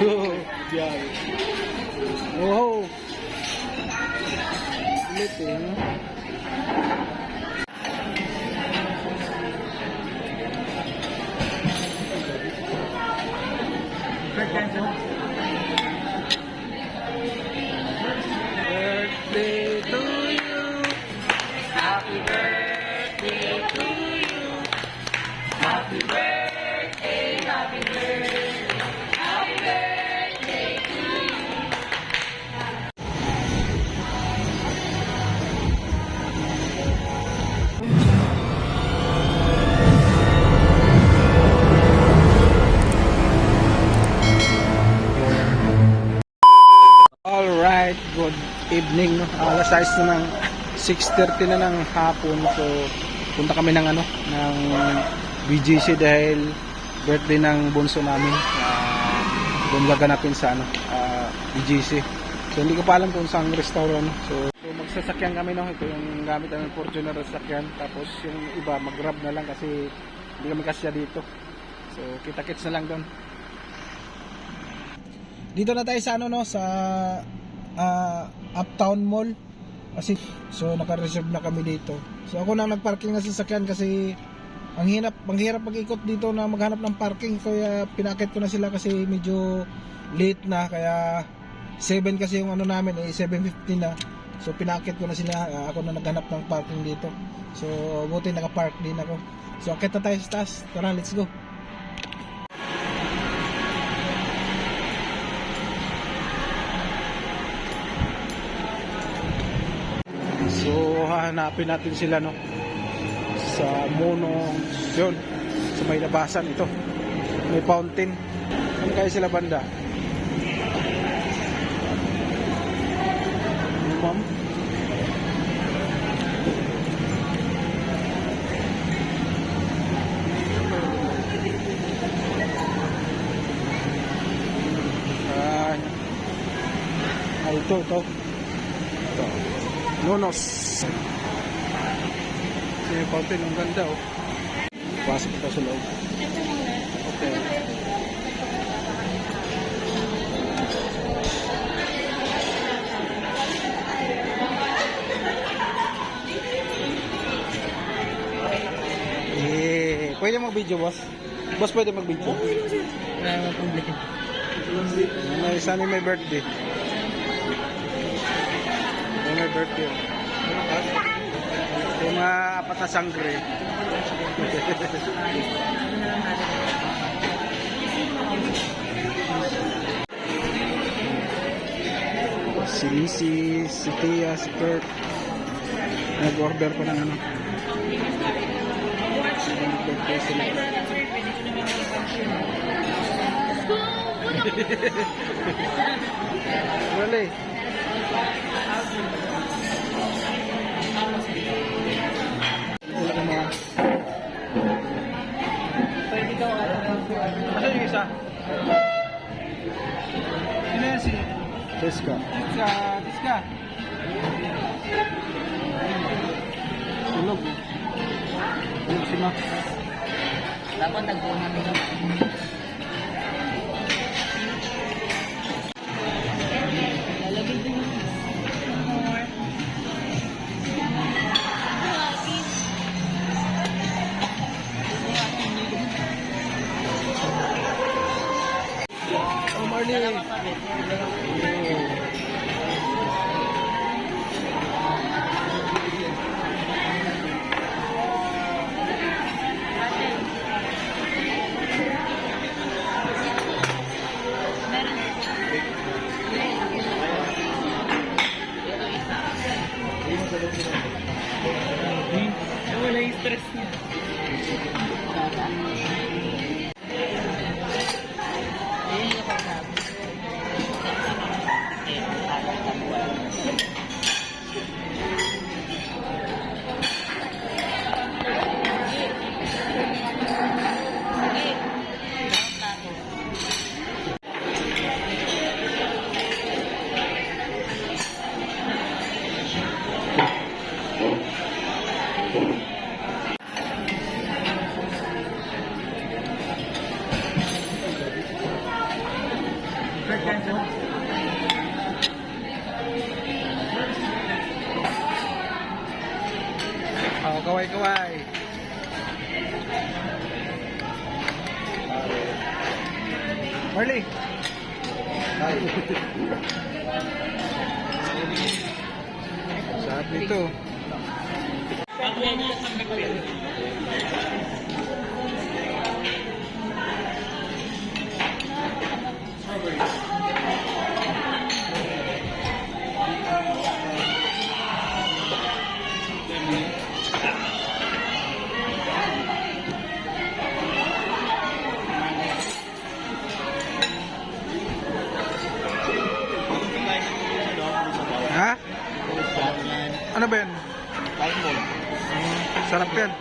Diyan. Wow. Ulit eh, no? Birthday to you. Happy birthday to you. Happy birthday, happy birthday. Happy birthday to you. Alright, good evening, no? Alas 6 na ng 6:30 na ng hapon. So punta kami ng ng BGC dahil birthday ng bunso namin. Doon gaganapin sa BGC. So hindi ko pa alam kung saan restaurant. So magsasakyan kami, no? Ito yung gamit namin, Fortuner sasakyan. Tapos yung iba mag-grab na lang kasi hindi kami kasya dito. So kita-kits na lang doon. Dito na tayo sa sa Uptown Mall. Kasi so naka-reserve na kami dito. So ako na nagparking na sasakyan kasi ang hirap mag-ikot dito na maghanap ng parking, kaya pinakit ko na sila kasi medyo late na, kaya 7 kasi yung namin 7:50 na. So pinakit ko na sila, ako na naghanap ng parking dito. So buti naka-park din ako. So akit na tayo sa taas. Tara, let's go. So hanapin natin sila, no, sa Mono yun, sa may labasan. Ito may fountain. Ano kaya sila banda? Ma'am, ito Nonos. Yung fountain, ang ganda, oh. Pasok pa sa loob. Okay. Pwede mag-video, boss? Boss, pwede mag-video? May isa ni may birthday. May birthday. Yung mga apat na sangre. Si Missy, si Tia, si Kurt. Nag-order ko ng birthday sila. Really? Pwede daw Asa yung isa? Sino yan si? Tiska. Tiska. Tulog. Tulog si Max. dapat nagbunan nila. Lalagay din more. Oh, Marley. Wala yung stress niya. Ayun yung kapag Marley. Sarap nito. Ha? Ano ba yan? Sarap yan.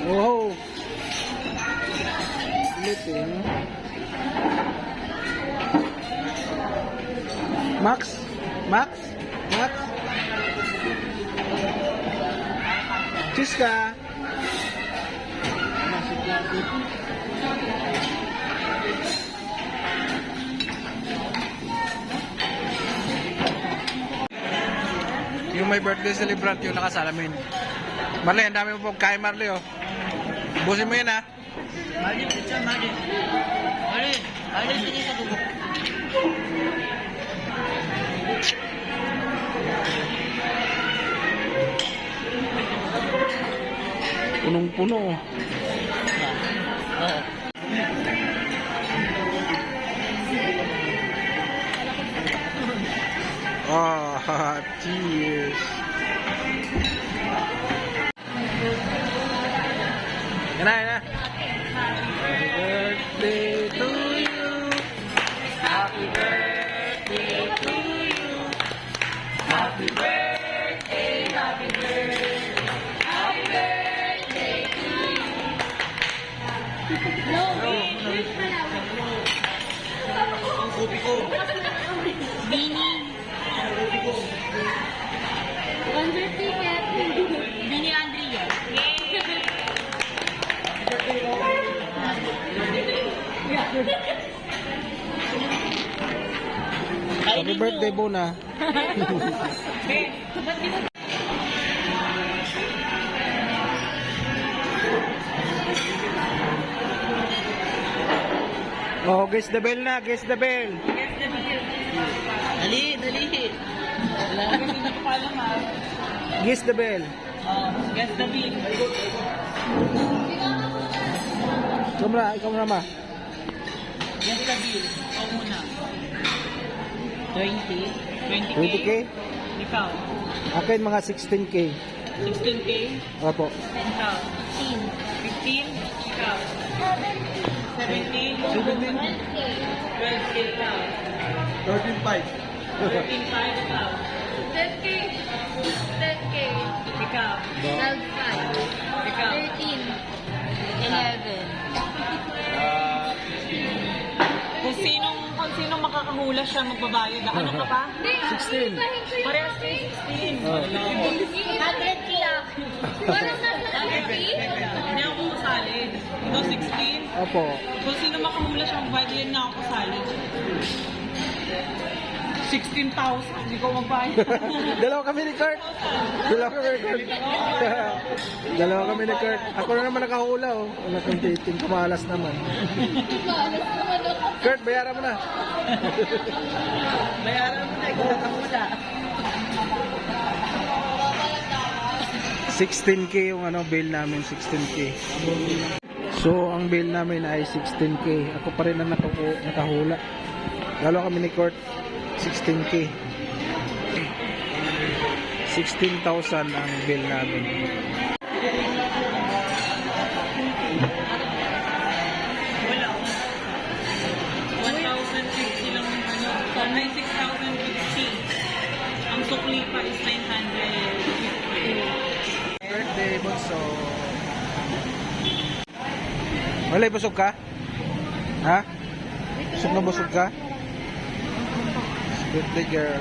Wow. Litin. Max? Max? Max? Cheese ka? Yung may birthday celebrant yung nakasalamin. Marley, ang dami mo pagkain, Marley, oh. Busin mo yan, ha? Marley, pizza, Marley. Marley, Marley, sige sa bubok. Punong-puno. Oo. Ah, cheers. Yan na, yan na. Happy birthday to you. Happy birthday to you. Happy birthday, happy birthday. Happy birthday to you. No, wait na lang. Ang kupi ko. Bini. 100 ticket. Bini Andrea. Happy birthday, Bona. Oh, guess the bell na, guess the bell. Dali, dali. Wala kami hindi ko pa alam, ha. Guess the bell. Guess the bill. Ikaw muna ma. Guess the bill. Ikaw muna. 20? 20K? 20k? Ikaw? Akin mga 16k. 16K? Opo. Ikaw? 15? Ikaw? 17? 12K ikaw? 13.5. 13.5 ikaw? 10K. 10K. Ikaw? 12.5. Ikaw? 13. 11. Kung sinong makakahula siya magbabayad. Ano ka pa? 16. Parehas kayo 16. Oh. 100K lang. Parang nasa 100K? Hindi ako kasali. Ikaw 16. Opo. Kung sino makahula siya magbayad, yan na ako kasali. 16,000. Hindi ko magbayad. Dalawa kami ni Kurt. Dalawa kami ni Kurt. Ako na naman nakahula, oh. Wala kang dating, kumalas naman. Maalas naman ako. Kurt, bayaran mo na. Bayaran mo na, ikaw nakahula. 16k yung bail namin, 16k. So, ang bail namin ay 16k. Ako pa rin ang nakahula. Lalo kami ni Kurt, 16k. 16,000 ang bail namin. Wala. 1,050 lang ang ay 6,050. Ang sukli pa is 950. Birthday, Bonso. Wala, busog ka? Ha? Busog na busog ka? Birthday girl.